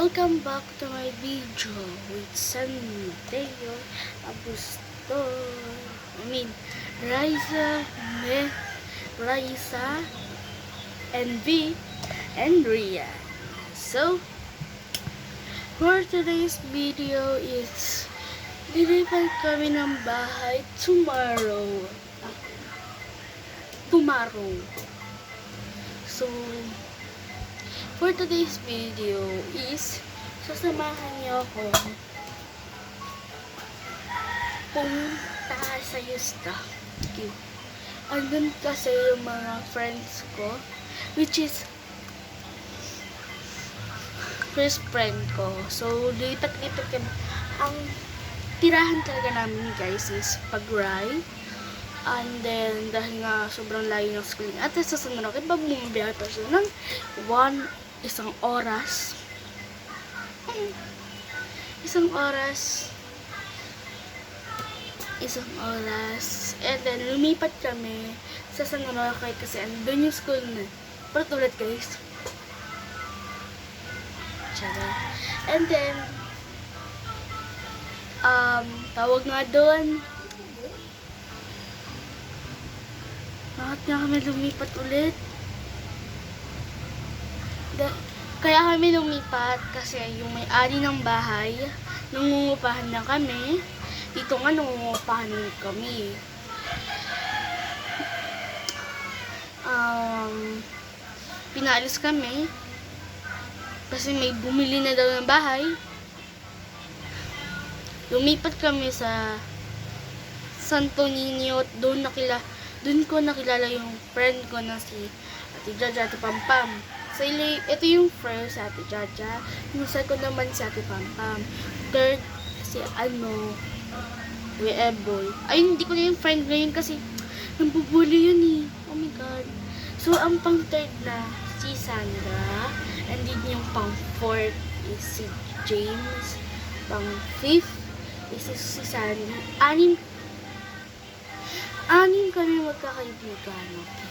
Welcome back to my video with San Mateo Abusto. Raisa, Raisa, and V, and Ria. So, for today's video is lilipat kami ng bahay tomorrow. So, for today's video is sasamahan niyo ako pumunta sa Yusta. Andun kasi yung mga friends ko, which is first friend ko. So, lipat-lipat kami. Ang tirahan talaga namin, guys, is pag-ride. And then, dahil nga sobrang layo ng school niya, at sa sunod ako, bumibiyay pa siya ng isang oras. And then, lumipat kami sa San Roque kasi andun yung school na. Pero tulad, guys. Tiyara. And then, tawag nga doon. Bakit nga kami lumipat ulit? Kaya kami lumipat kasi yung may-ari ng bahay, nangungupahan na kami. Dito nga nangungupahan kami. Pinalis kami kasi may bumili na daw ng bahay. Lumipat kami sa Santo Niño. Doon ko nakilala yung friend ko na si Ate Jaja, Ate Pampam. So, ito yung first, Ate Jaja. Yung second naman si Ate Pampam. Third, si Eboy. Ay, hindi ko na yung friend ngayon kasi nambubuli yun eh. Oh my God. So, ang pang third na, si Sandra. And then yung pang fourth is si James. Pang fifth is si Sandy. Anim kami magkakaibigan. Okay.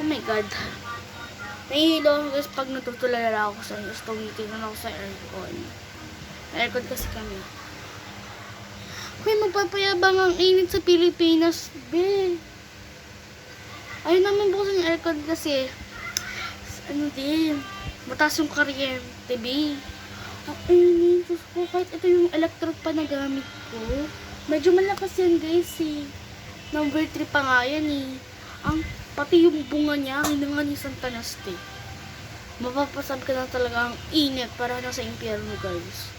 Oh my God. Nahihilo ako guys pag natutulala ako sa inyo. So, tumitingnan ako sa aircon. Aircon kasi kami. Uy, magpapayabang ang init sa Pilipinas, be. Ayun naman buksan yung aircon kasi mataas yung kuryente, be. Ang init. Kahit ito yung electric pa na gamit ko. Medyo malakas yan, guys, eh. Number 3 pa nga yan, eh. Pati yung bunga niya, hinangan ni Santa Naste. Mapapasab ka na talaga ang init para nasa impyerno, guys.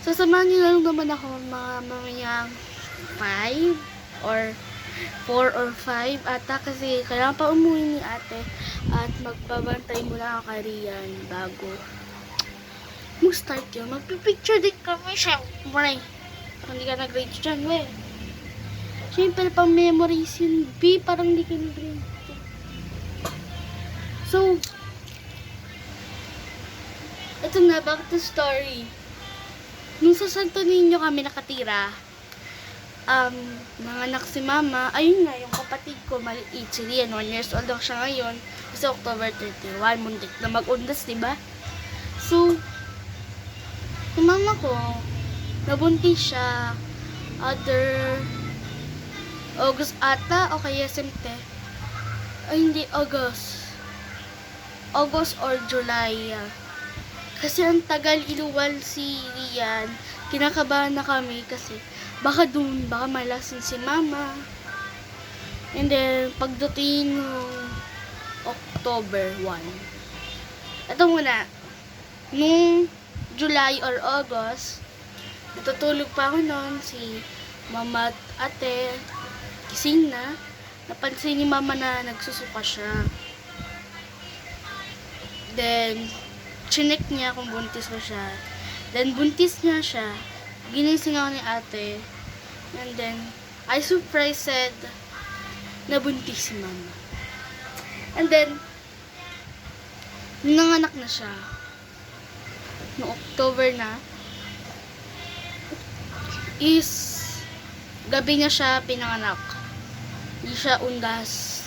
Sasamahan niyo lang naman ako mamayang 5 or 4 or 5 ata kasi kailangan pa umuwi ni ate at magbabantay muna ako kay Rian bago mag-start yun. Magpipicture din kami, syempre. Hindi ka nag-grade dyan, we. Syempre, pang memories yun, B. Parang hindi ka nag-grade. So, ito na, back to story. Nung sa Santo Niño kami nakatira, nanganak si mama. Ayun nga, yung kapatid ko, maliit. Si Rian, 1 years old lang siya ngayon. Kasi October 31, muntik na mag-undas, diba? So, yung mama ko, nabuntis siya other August ata o kaya Sente. Ay, hindi, August or July. Kasi ang tagal iluwal si Rian. Kinakabahan na kami kasi baka malasin si mama. And then, pagdating ng October 1. Ito muna. Nung July or August, natutulog pa ako noon, si mama at ate, gising na, napansin ni mama na nagsusuka siya. Then, chinek niya kung buntis ko siya. Then, buntis niya siya. Ginising ako ni ate. And then, I surprised na buntis si mama. And then, nanganak na siya. No October na is gabi na siya pinanganak. Hindi siya undas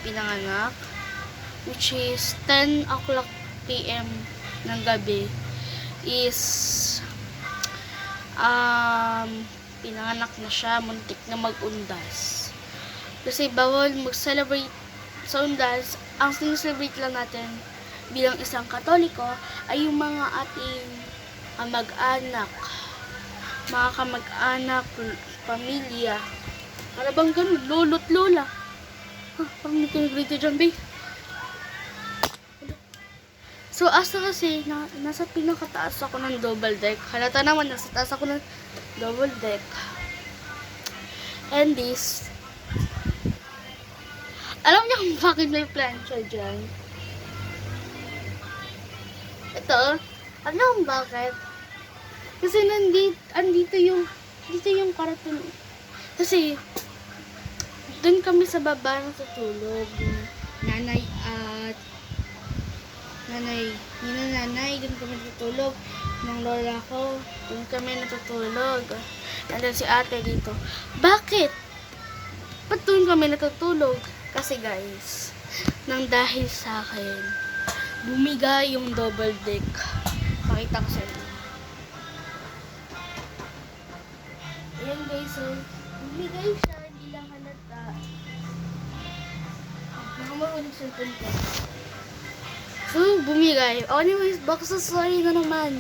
pinanganak, which is 10 o'clock PM ng gabi is pinanganak na siya, muntik na mag-undas. Kasi bawal mag-celebrate sa undas. Ang sineselebrate lang natin bilang isang Katoliko ay yung mga ating kamag-anak, mga kamag-anak, pamilya. Para bang ganun, lolo't lola. Parang hindi ko nag-grade dyan, babe. So, asa kasi, nasa pinakataas ako ng double deck. Halata naman, nasa taas ako ng double deck. And this, alam niyo kung bakit may plancha dyan? Ito, alam niyo kung bakit? Kasi andito yung karton. Kasi, doon kami sa baba natutulog. Nanay, doon kami natutulog. Ng lola ko, doon kami natutulog. Nandun si ate dito. Bakit? Ba't doon kami natutulog? Kasi guys, nang dahil sa akin, bumigay yung double deck. Pakita ko sa inyo. Ayan guys, so, bumigay siya, hindi lang halata. Nakamarunong sa punta. So, bumigay. Anyways, baka sorry na naman.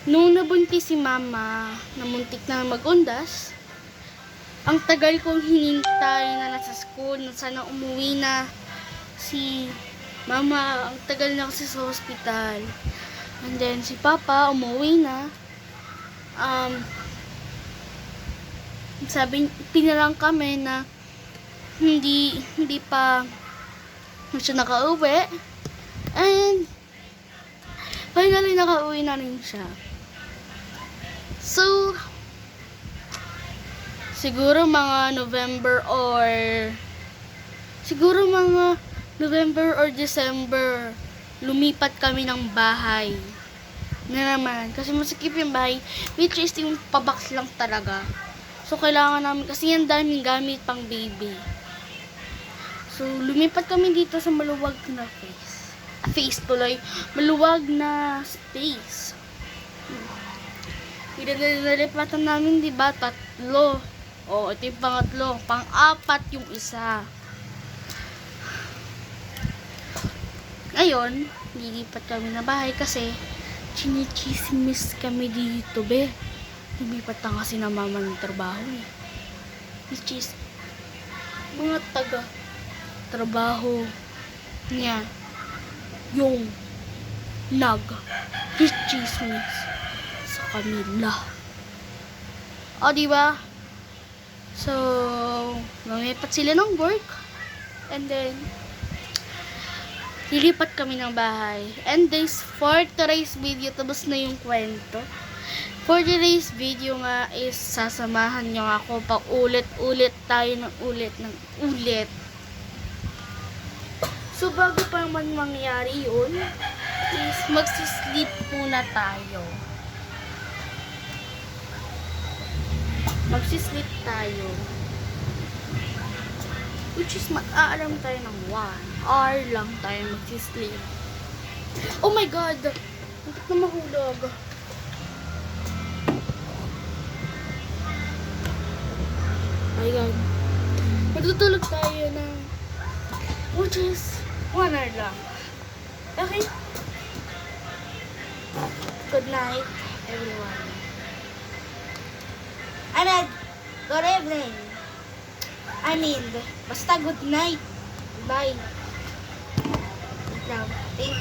Nung nabuntis si mama, na muntik na mag-undas, ang tagal kong hinintay na nasa school, na sana umuwi na si mama. Ang tagal na kasi sa hospital. And then, si papa, umuwi na. Sabi, pinarang kami na hindi pa siya nakauwi. And finally nakauwi na rin siya. So siguro mga November or December lumipat kami ng bahay na naman. Kasi masikip yung bahay, which is yung pabox lang talaga. So, kailangan namin, kasi yan daming gamit pang baby. So, lumipat kami dito sa maluwag na maluwag na space. Pinalipatan namin, diba? 3. O, ito yung pangatlo. Pang-4 yung isa. Ngayon, lilipat kami na bahay kasi chinichismis kami dito, be. Lumipat na kasi na mama ng trabaho, eh. Which is, mga taga-trabaho niya yung nag-chismis sa kanila. O, diba? So, lumipat sila ng work. And then, lilipat kami ng bahay. And this, for today's video, tapos na yung kwento. For today's video nga is sasamahan nyo ako pa ulit tayo ng ulit. So, bago pa man mangyari yun, is magsisleep muna tayo. Magsisleep tayo. Which is, mag-aalam tayo ng 1 hour lang tayo magsisleep. Oh my God! Bakit na mahulog? Oh my God. Matutulog tayo ng which is 1 hour lang. Okay? Good night, everyone. Good evening. Basta good night. Bye. Thank you.